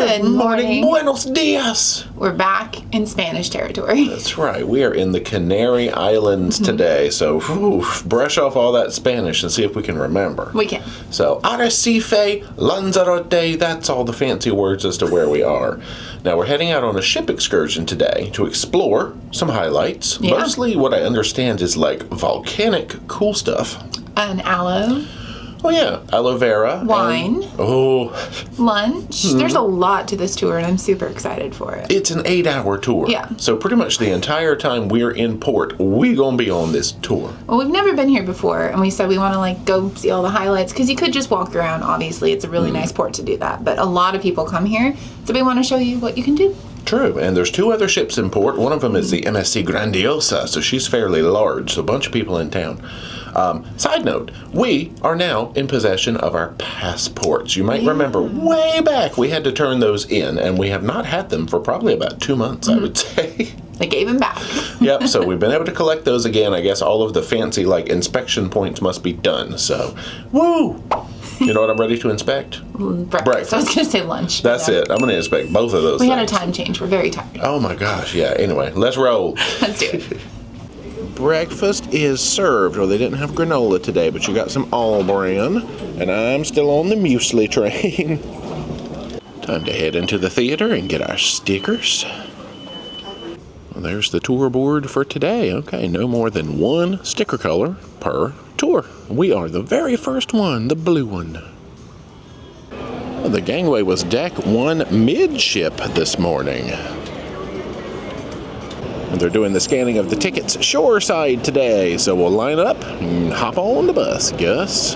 Good morning. Buenos dias. We're back in Spanish territory. That's right. We are in the Canary Islands today. So brush off all that Spanish and see if we can remember. We can. So Arrecife, Lanzarote, that's all the fancy words as to where we are. Now we're heading out on a ship excursion today to explore some highlights. Yeah. Mostly what I understand is like volcanic cool stuff. An aloe. Oh yeah, aloe vera. Wine. Lunch. Mm-hmm. There's a lot to this tour and I'm super excited for it. It's an 8-hour tour. Yeah. So pretty much the entire time we're in port, we gonna be on this tour. Well, we've never been here before and we said we want to like go see all the highlights because you could just walk around. Obviously, it's a really nice port to do that. But a lot of people come here, so we want to show you what you can do. True, and there's 2 other ships in port. One of them is the MSC Grandiosa, so she's fairly large, so a bunch of people in town. Side note, we are now in possession of our passports. You might remember way back we had to turn those in, and we have not had them for probably about 2 months, I would say. They gave them back. Yep, so we've been able to collect those again. I guess all of the fancy, like, inspection points must be done, so woo! You know what I'm ready to inspect? Breakfast. I was going to say lunch. That's it. I'm going to inspect both of those We things. had a time change. We're very tired. Oh my gosh, yeah. Anyway, let's roll. Let's do it. Breakfast is served. Well, they didn't have granola today, but you got some all bran, and I'm still on the muesli train. Time to head into the theater and get our stickers. Well, there's the tour board for today. Okay, no more than 1 sticker color per tour. We are the very first one, the blue one. Well, the gangway was deck 1 midship this morning. And they're doing the scanning of the tickets shoreside today, so we'll line up and hop on the bus, Gus.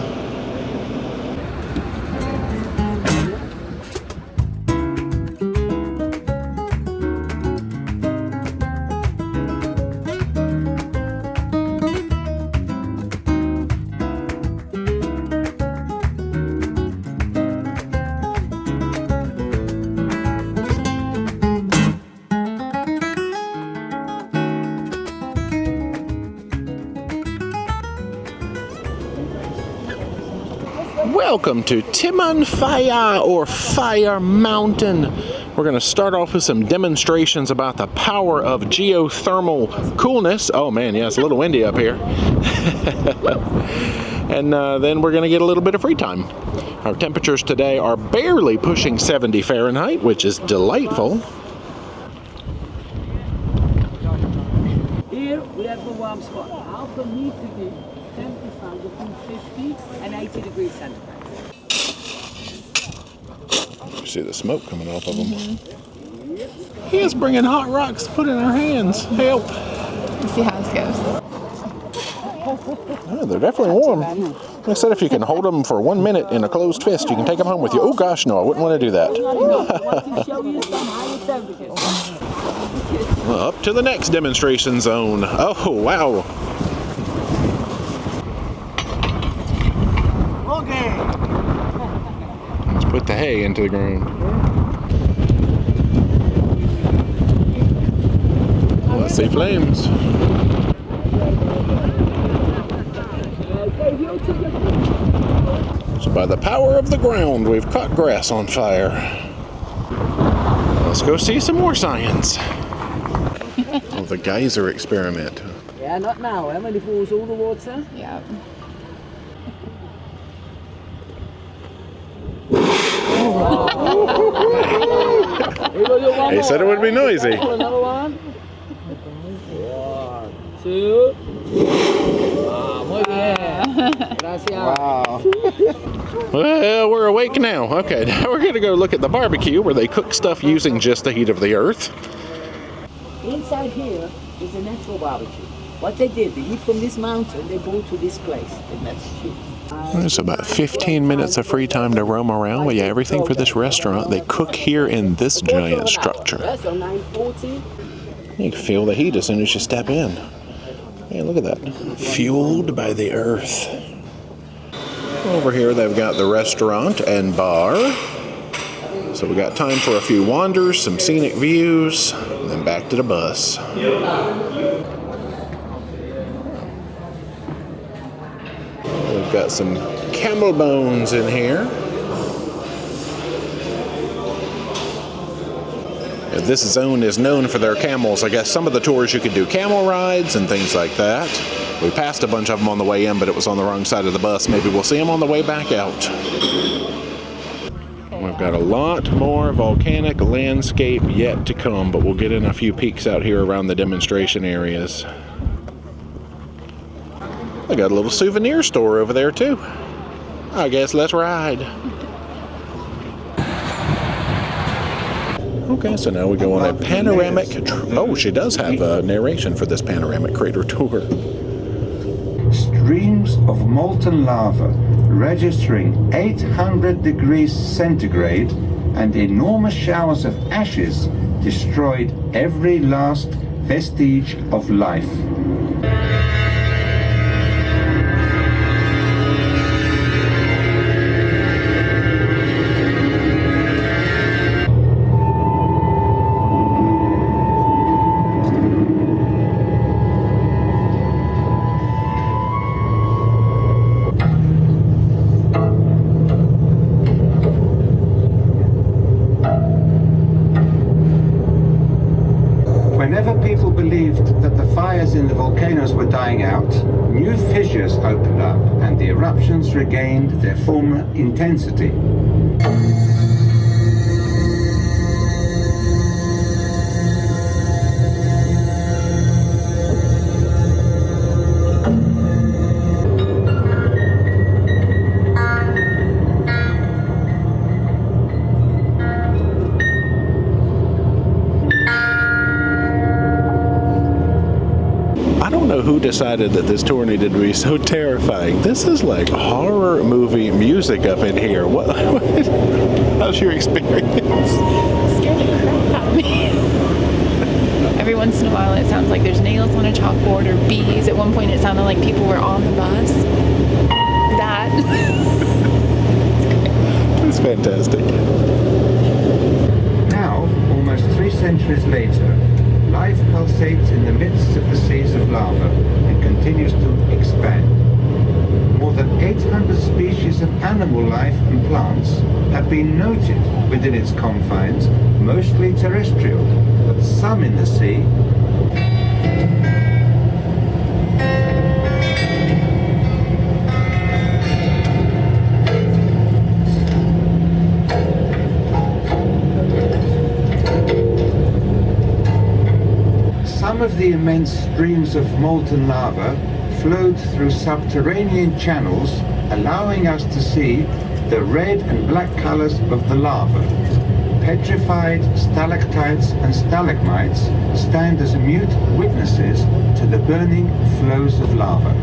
Welcome to Timanfaya, or Fire Mountain. We're going to start off with some demonstrations about the power of geothermal coolness. Oh man, yeah, it's a little windy up here. And then we're going to get a little bit of free time. Our temperatures today are barely pushing 70 Fahrenheit, which is delightful. Here we have the warm spot. Alpha needs to be temperature between 50 and 80 degrees centigrade. You see the smoke coming off of them. He is bringing hot rocks to put in our hands. Help. Let's see how this goes. Oh, they're definitely warm. They said if you can hold them for 1 minute in a closed fist, you can take them home with you. Oh gosh, no, I wouldn't want to do that. Well, up to the next demonstration zone. Oh, wow. Okay. Let's put the hay into the ground. Let's see flames. So by the power of the ground, we've caught grass on fire. Let's go see some more science. Oh, the geyser experiment. Yeah, not now, when it falls all the water. Yeah. He said it would be noisy. Another one. 1, 2. Muy bien. Gracias. Wow. Well, we're awake now. Okay, now we're going to go look at the barbecue where they cook stuff using just the heat of the earth. Inside here is a natural barbecue. What they did, they eat from this mountain, they go to this place in Massachusetts. There's about 15 minutes of free time to roam around. But yeah, everything for this restaurant, they cook here in this giant structure. That's on 940. You can feel the heat as soon as you step in. Hey, look at that. Fueled by the earth. Over here they've got the restaurant and bar. So we got time for a few wanders, some scenic views, and then back to the bus. We've got some camel bones in here. This zone is known for their camels. I guess some of the tours you could do camel rides and things like that. We passed a bunch of them on the way in, but it was on the wrong side of the bus. Maybe we'll see them on the way back out. We've got a lot more volcanic landscape yet to come, but we'll get in a few peeks out here around the demonstration areas. I got a little souvenir store over there too. I guess let's ride. Okay, so now we go on a panoramic. Oh, she does have a narration for this panoramic crater tour. Streams of molten lava registering 800 degrees centigrade and enormous showers of ashes destroyed every last vestige of life. Whenever people believed that the fires in the volcanoes were dying out, new fissures opened up and the eruptions regained their former intensity. Who decided that this tour needed to be so terrifying? This is like horror movie music up in here. What how's your experience? Scared the crap out of me. Every once in a while it sounds like there's nails on a chalkboard or bees. At one point it sounded like people were on the bus. That. It's fantastic. Now, almost 3 centuries later, life pulsates in the midst of the seas of lava and continues to expand. More than 800 species of animal life and plants have been noted within its confines, mostly terrestrial, but some in the sea. Some of the immense streams of molten lava flowed through subterranean channels, allowing us to see the red and black colors of the lava. Petrified stalactites and stalagmites stand as mute witnesses to the burning flows of lava.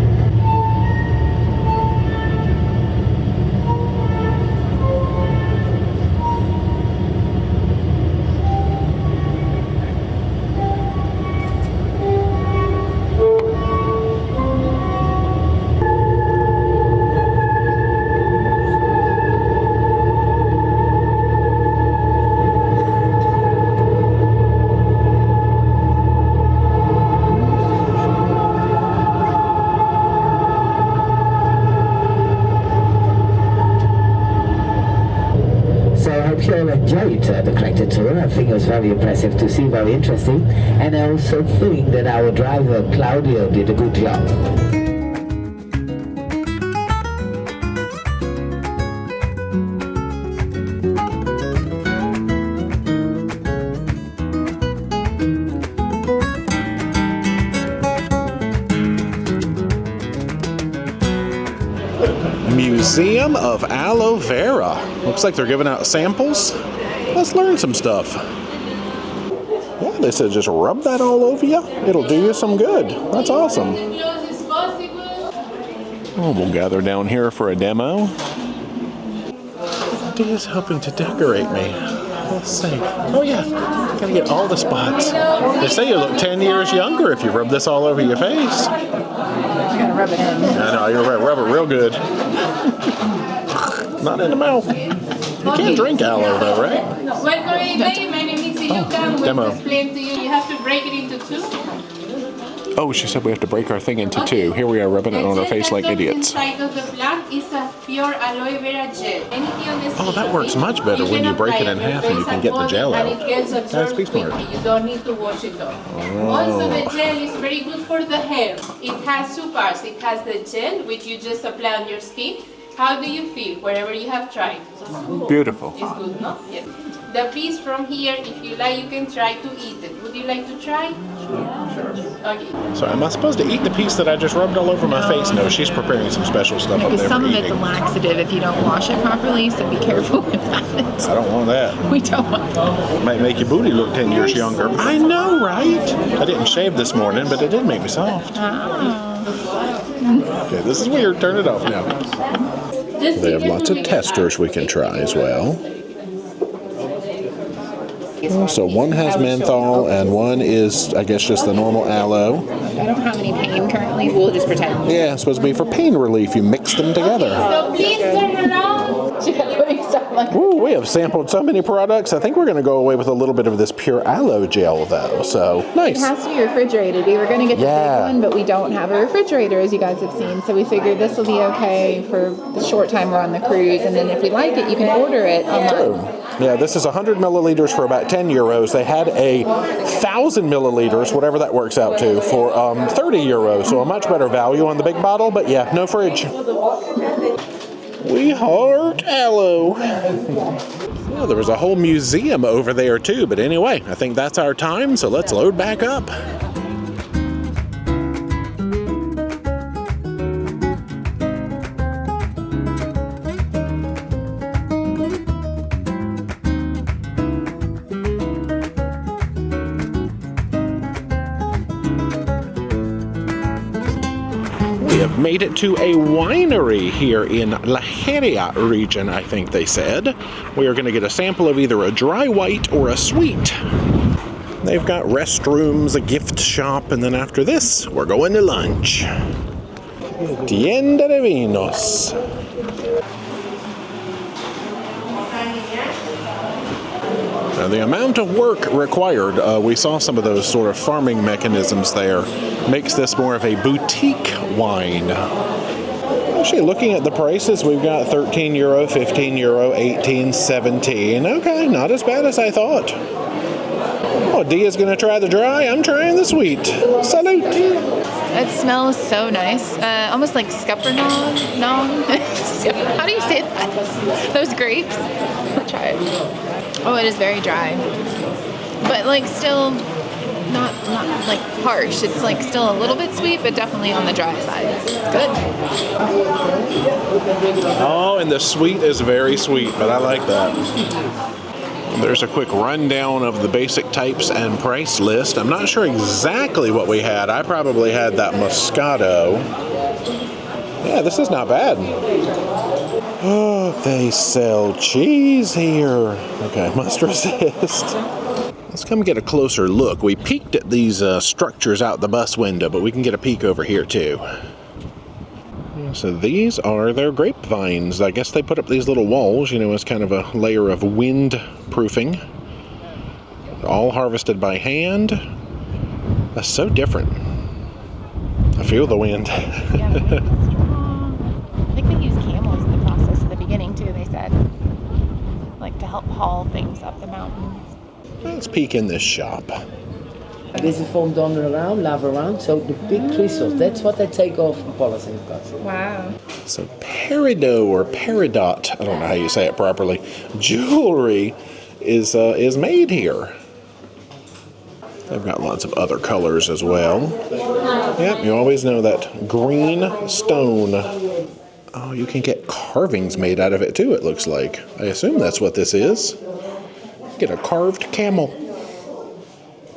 Enjoyed the crater tour. I think it was very impressive to see, very interesting, and I also think that our driver Claudio did a good job. Museum of Aloe Vera. Looks like they're giving out samples. Let's learn some stuff. Yeah, they said just rub that all over you. It'll do you some good. That's awesome. Oh, we'll gather down here for a demo. He is helping to decorate me. Let's see. Oh yeah, gotta get all the spots. They say you look 10 years younger if you rub this all over your face. You gotta rub it in. I know, you're right. Rub it real good. Not in the mouth. You can't drink aloe though, right? Welcome, my name is Yuka. I'm going demo. to explain to you. You have to break it into two. Oh, she said we have to break our thing into two. Here we are rubbing it on our face like idiots. Inside of the plant is a pure aloe vera gel. Oh, that works much better when you break it in half and you can get the gel out. And it gets absorbed That's be smart. quickly. You don't need to wash it off. Oh. Also, the gel is very good for the hair. It has two parts. It has the gel, which you just apply on your skin. How do you feel wherever you have tried? Beautiful. It's good, no? Yes. The piece from here, if you like, you can try to eat it. Would you like to try? Sure. Okay. So am I supposed to eat the piece that I just rubbed all over my face? No, she's preparing some special stuff up Because there some for of it's a eating. laxative if you don't wash it properly, so be careful with that. I don't want that. We don't want that. Might make your booty look 10 years younger. I know, right? I didn't shave this morning, but it did make me soft. Okay, this is weird. Turn it off now. They have lots of testers we can try as well. So one has menthol and one is, I guess, just the normal aloe. I don't have any pain currently. We'll just pretend. Yeah, it's supposed to be for pain relief. You mix them together. So please turn around. She kept putting stuff like Ooh, we have sampled so many products. I think we're going to go away with a little bit of this pure aloe gel, though. So, It nice. has to be refrigerated. We were going to get the Yeah. big one, but we don't have a refrigerator, as you guys have seen. So we figured this will be okay for the short time we're on the cruise. And then if we like it, you can order it online. Yeah, this is 100 milliliters for about 10 euros. They had a 1,000 milliliters, whatever that works out to, for 30 euros. So a much better value on the big bottle, but yeah, no fridge. We heart aloe. Well, there was a whole museum over there too, but anyway, I think that's our time, so let's load back up. We have made it to a winery here in La Geria region, I think they said. We are going to get a sample of either a dry white or a sweet. They've got restrooms, a gift shop, and then after this, we're going to lunch. Tienda de vinos. Now, the amount of work required, we saw some of those sort of farming mechanisms there, makes this more of a boutique wine. Actually, looking at the prices, we've got 13 euro, 15 euro, 18, 17. Okay, not as bad as I thought. Oh, Dia's gonna try the dry, I'm trying the sweet. Salute! It smells so nice. Almost like scuppernong. No. How do you say that? Those grapes. I'll try it. Oh, it is very dry. But like still not like harsh. It's like still a little bit sweet, but definitely on the dry side. It's good. Oh, and the sweet is very sweet, but I like that. There's a quick rundown of the basic types and price list. I'm not sure exactly what we had. I probably had that Moscato. Yeah, this is not bad. Oh, they sell cheese here. Okay, must resist. Let's come get a closer look. We peeked at these structures out the bus window, but we can get a peek over here too. So these are their grapevines. I guess they put up these little walls, you know, as kind of a layer of wind proofing. All harvested by hand. That's so different. I feel the wind. Yeah, the wind is strong. I think they use camels in the process at the beginning too, they said. Like to help haul things up the mountains. Let's peek in this shop. This is formed underground, lava around, so the big crystals, that's what they take off from polyethylene cuts. Wow. So peridot or peridot, I don't know how you say it properly, jewelry is made here. They've got lots of other colors as well. Yep, you always know that green stone. Oh, you can get carvings made out of it too, it looks like. I assume that's what this is. Get a carved camel.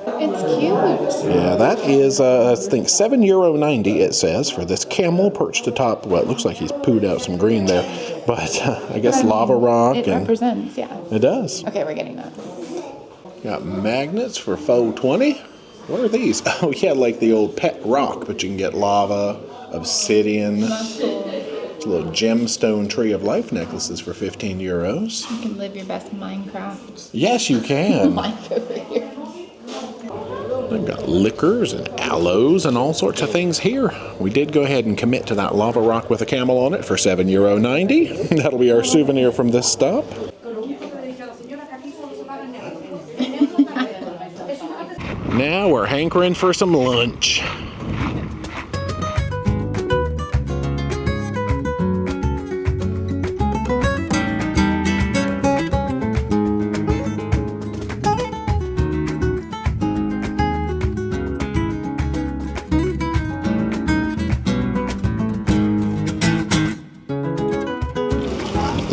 It's cute. Yeah, that is, I think, €7.90 it says for this camel perched atop, well, it looks like he's pooed out some green there, but I guess lava rock. It represents, yeah. It does. Okay, we're getting that. Got magnets for $4.20. What are these? Oh, yeah, like the old pet rock, but you can get lava, obsidian. It's a little gemstone tree of life necklaces for 15 euros. You can live your best Minecraft Yes, you can. life over here. They've got liquors and aloes and all sorts of things here. We did go ahead and commit to that lava rock with a camel on it for €7.90. That'll be our souvenir from this stop. Now we're hankering for some lunch.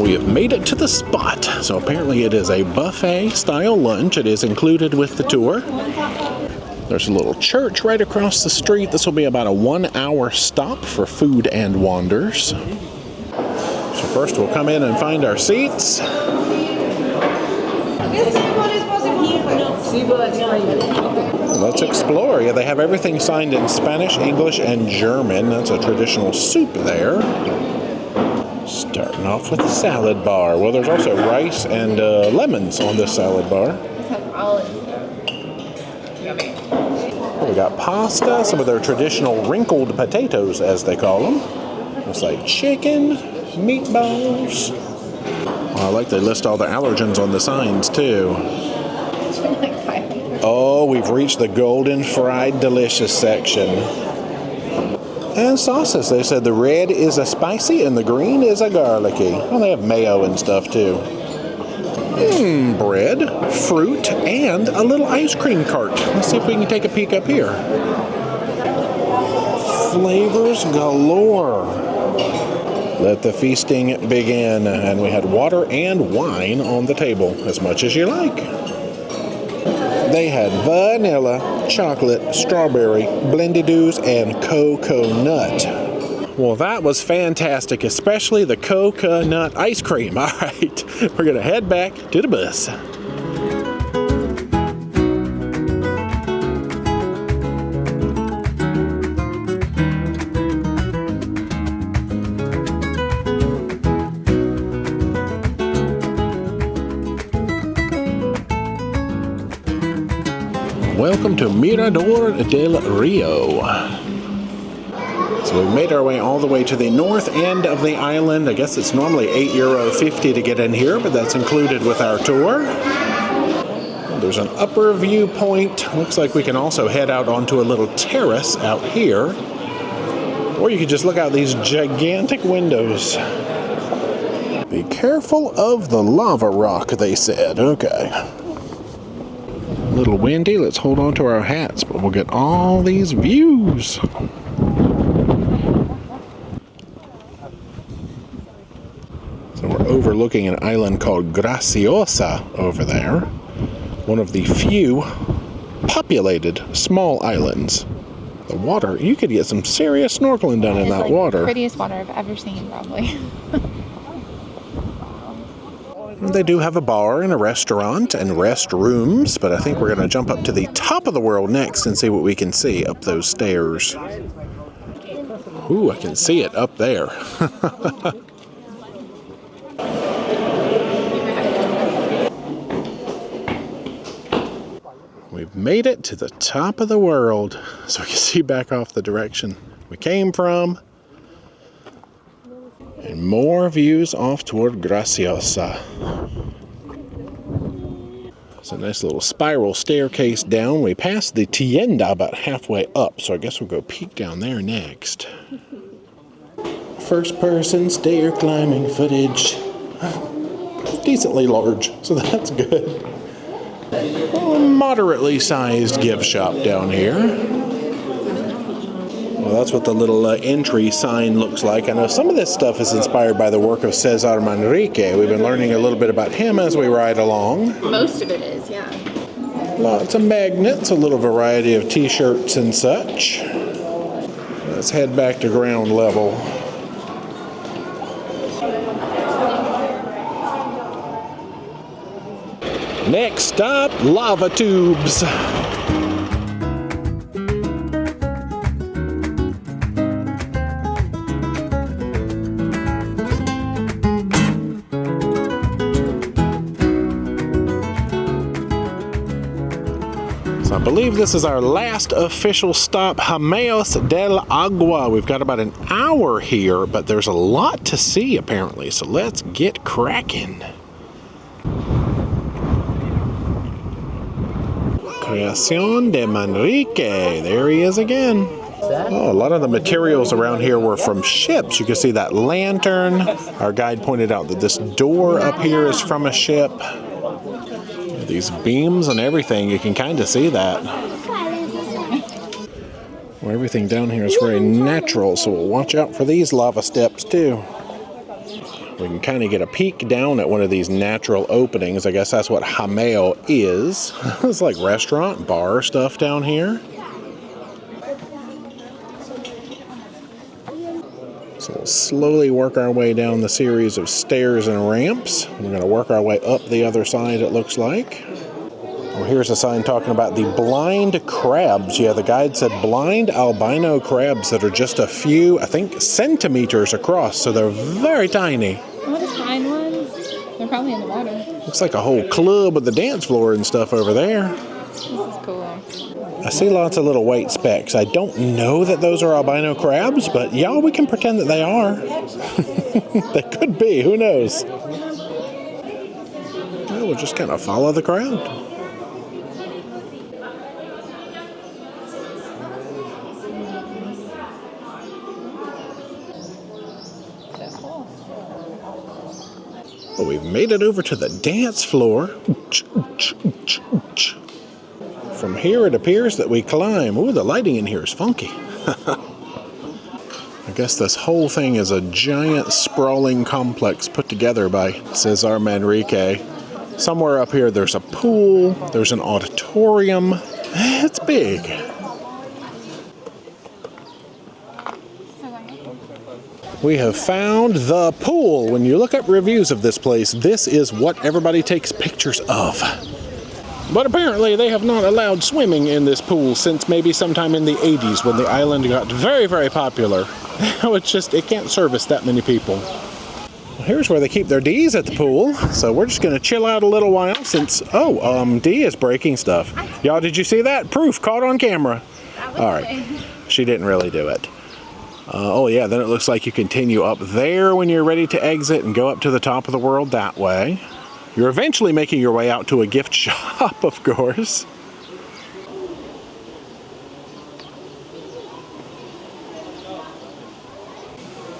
We have made it to the spot. So apparently it is a buffet style lunch. It is included with the tour. There's a little church right across the street. This will be about a 1-hour stop for food and wonders. So first we'll come in and find our seats. Let's explore. Yeah, they have everything signed in Spanish, English, and German. That's a traditional soup there. Starting off with the salad bar. Well, there's also rice and lemons on this salad bar. We got pasta, some of their traditional wrinkled potatoes, as they call them. It's like chicken, meatballs. Oh, I like they list all the allergens on the signs, too. Oh, we've reached the golden fried delicious section. And sauces. They said the red is a spicy and the green is a garlicky. Oh, they have mayo and stuff, too. Bread, fruit, and a little ice cream cart. Let's see if we can take a peek up here. Flavors galore. Let the feasting begin. And we had water and wine on the table, as much as you like. They had vanilla, chocolate, strawberry, blended-doos, and coconut. Well, that was fantastic, especially the coconut ice cream. All right, we're going to head back to the bus. Welcome to Mirador del Rio. So we've made our way all the way to the north end of the island. I guess it's normally €8.50 to get in here, but that's included with our tour. There's an upper viewpoint. Looks like we can also head out onto a little terrace out here. Or you could just look out these gigantic windows. Be careful of the lava rock, they said. Okay. A little windy. Let's hold on to our hats, but we'll get all these views. So we're overlooking an island called Graciosa over there. One of the few populated small islands. The water, you could get some serious snorkeling done in that like water. The prettiest water I've ever seen, probably. They do have a bar and a restaurant and restrooms, but I think we're going to jump up to the top of the world next and see what we can see up those stairs. Ooh, I can see it up there. We've made it to the top of the world, so we can see back off the direction we came from. And more views off toward Graciosa. It's a nice little spiral staircase down. We passed the tienda about halfway up, so I guess we'll go peek down there next. First person stair climbing footage. Decently large, so that's good. A moderately sized gift shop down here. Well, that's what the little entry sign looks like. I know some of this stuff is inspired by the work of Cesar Manrique. We've been learning a little bit about him as we ride along. Most of it is, yeah. Lots of magnets, a little variety of t-shirts and such. Let's head back to ground level. Next stop, lava tubes. believe this is our last official stop, Jameos Del Agua. We've got about an hour here, but there's a lot to see apparently, so let's get cracking. Creación de Manrique. There he is again. Oh, a lot of the materials around here were from ships. You can see that lantern. Our guide pointed out that this door up here is from a ship. These beams and everything, you can kind of see that. Well, everything down here is very natural, so we'll watch out for these lava steps too. We can kind of get a peek down at one of these natural openings. I guess that's what Jameo is. It's like restaurant, bar stuff down here. So we'll slowly work our way down the series of stairs and ramps. We're going to work our way up the other side, it looks like. Well, here's a sign talking about the blind crabs. Yeah, the guide said blind albino crabs that are just a few, I think, centimeters across. So they're very tiny. What is fine ones? They're probably in the water. Looks like a whole club with the dance floor and stuff over there. This is cool. I see lots of little white specks. I don't know that those are albino crabs, but yeah, we can pretend that they are. They could be, who knows? Well, we'll just kind of follow the crowd. Well, we've made it over to the dance floor. From here, it appears that we climb. Ooh, the lighting in here is funky. I guess this whole thing is a giant sprawling complex put together by Cesar Manrique. Somewhere up here, there's a pool. There's an auditorium. It's big. We have found the pool. When you look up reviews of this place, this is what everybody takes pictures of. But apparently they have not allowed swimming in this pool since maybe sometime in the 80s when the island got very, very popular. Now it can't service that many people. Well, here's where they keep their D's at the pool. So we're just gonna chill out a little while since, Dee is breaking stuff. Y'all, did you see that? Proof caught on camera. All right, she didn't really do it. Oh yeah, then it looks like you continue up there when you're ready to exit and go up to the top of the world that way. You're eventually making your way out to a gift shop, of course.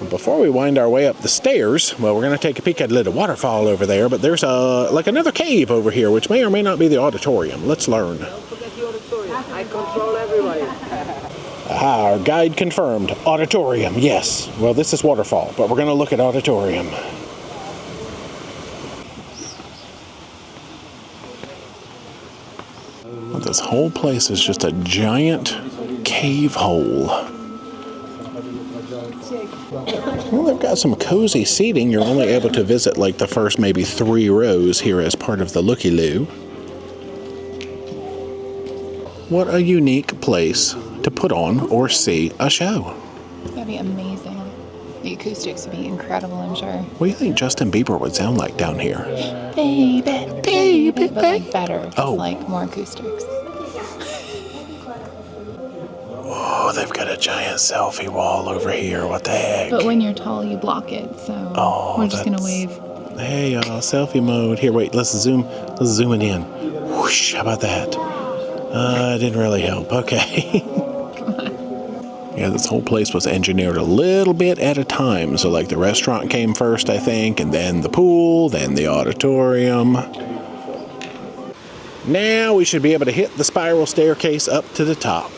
Before we wind our way up the stairs, well, we're going to take a peek at a little waterfall over there, but there's like another cave over here, which may or may not be the auditorium. Let's learn. Don't forget the auditorium. I control everybody. Aha, our guide confirmed. Auditorium, yes. Well, this is waterfall, but we're going to look at auditorium. Well, this whole place is just a giant cave hole. Well, they've got some cozy seating. You're only able to visit like the first maybe 3 rows here as part of the looky-loo. What a unique place to put on or see a show. That'd be amazing. The acoustics would be incredible, I'm sure. What do you think Justin Bieber would sound like down here? Baby, baby, but like better. Oh. Like more acoustics. Oh, they've got a giant selfie wall over here. What the heck? But when you're tall, you block it, so we're just gonna wave. Hey, selfie mode. Here, wait, let's zoom it in. Whoosh, how about that? It didn't really help. Okay. Come on. Yeah, this whole place was engineered a little bit at a time. So like the restaurant came first, I think, and then the pool, then the auditorium. Now we should be able to hit the spiral staircase up to the top.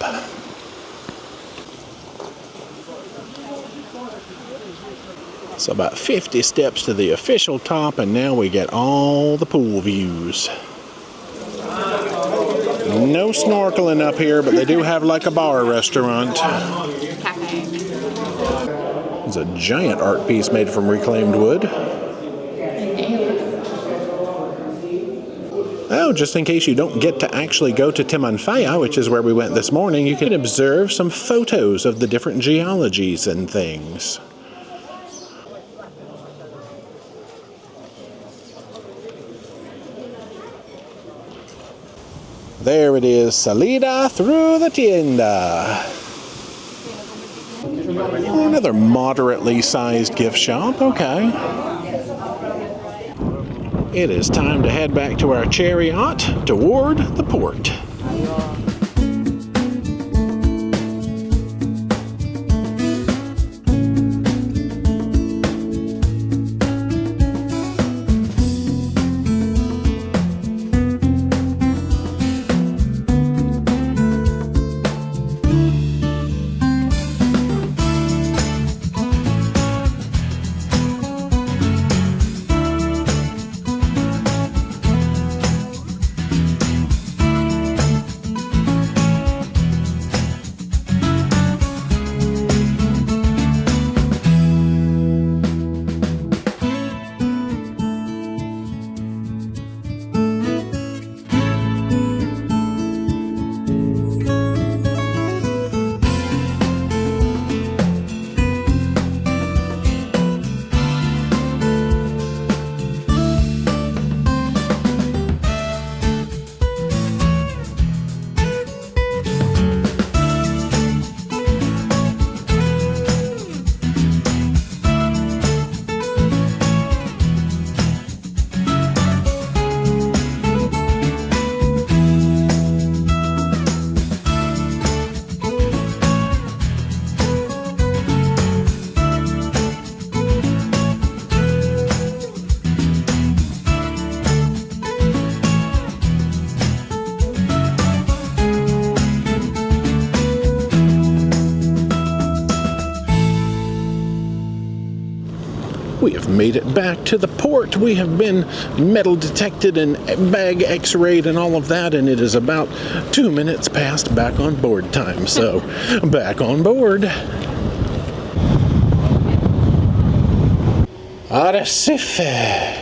So about 50 steps to the official top, and now we get all the pool views. No snorkeling up here, but they do have like a bar restaurant. Cafe. There's a giant art piece made from reclaimed wood. Oh, just in case you don't get to actually go to Timanfaya, which is where we went this morning, you can observe some photos of the different geologies and things. There it is, salida through the tienda. Another moderately sized gift shop, okay. It is time to head back to our chariot toward the port. We have made it back to the port. We have been metal detected and bag x-rayed and all of that, and it is about 2 minutes past back on board time. So, back on board. Arrecife.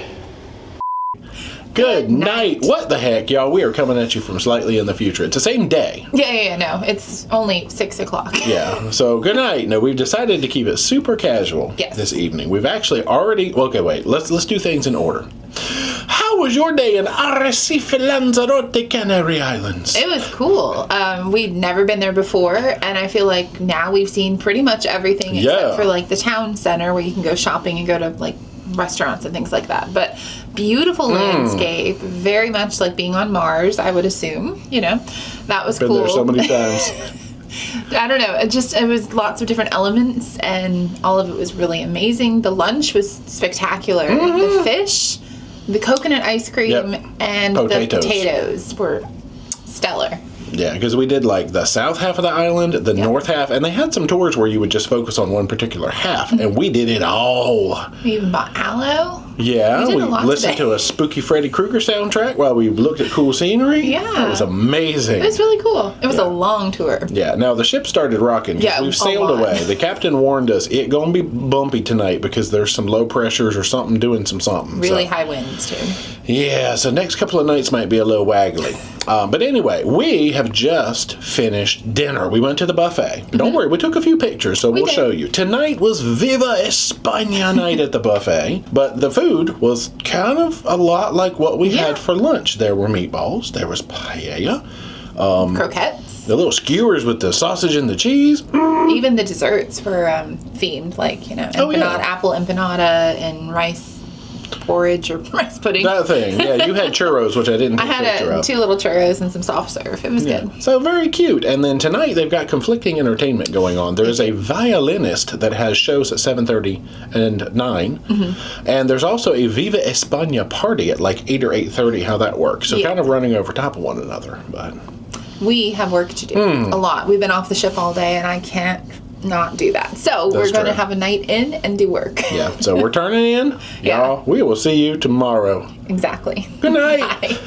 Good night. What the heck, y'all? We are coming at you from slightly in the future. It's the same day. Yeah, no. It's only 6 o'clock. Yeah. So, good night. No, we've decided to keep it super casual this evening. We've actually already... Okay, wait. Let's do things in order. How was your day in Arrecife, Lanzarote, Canary Islands? It was cool. We'd never been there before, and I feel like now we've seen pretty much everything except for like the town center where you can go shopping and go to like restaurants and things like that. But beautiful landscape, very much like being on Mars, I would assume. You know, that was Been cool. there so many times. I don't know. It was lots of different elements, and all of it was really amazing. The lunch was spectacular. The fish, the coconut ice cream, and the potatoes were stellar. Yeah, because we did like the south half of the island, the north half, and they had some tours where you would just focus on one particular half, and we did it all. We even bought aloe. Yeah, we listened to a spooky Freddy Krueger soundtrack while we looked at cool scenery. Yeah. It was amazing. It was really cool. It was a long tour. Yeah, now the ship started rocking. Yeah, we've sailed away. The captain warned us it gonna be bumpy tonight because there's some low pressures or something doing something. Really high winds too. Yeah, so next couple of nights might be a little waggly. But anyway, we have just finished dinner. We went to the buffet. Don't worry, we took a few pictures, so we'll show you. Tonight was Viva España night at the buffet, but the food was kind of a lot like what we had for lunch. There were meatballs, there was paella, croquettes, the little skewers with the sausage and the cheese. Even the desserts were themed, like, you know, apple empanada and rice porridge or rice pudding. That thing, yeah. You had churros, which I didn't take a picture of. I had 2 little churros and some soft serve. It was good. So very cute. And then tonight they've got conflicting entertainment going on. There is a violinist that has shows at 7:30 and 9. And there's also a Viva España party at like 8 or 8:30, how that works. So kind of running over top of one another. But we have work to do. A lot. We've been off the ship all day and I can't not do that. So we're going to have a night in and do work. Yeah, so we're turning in. Y'all, we will see you tomorrow. Exactly. Good night. Bye.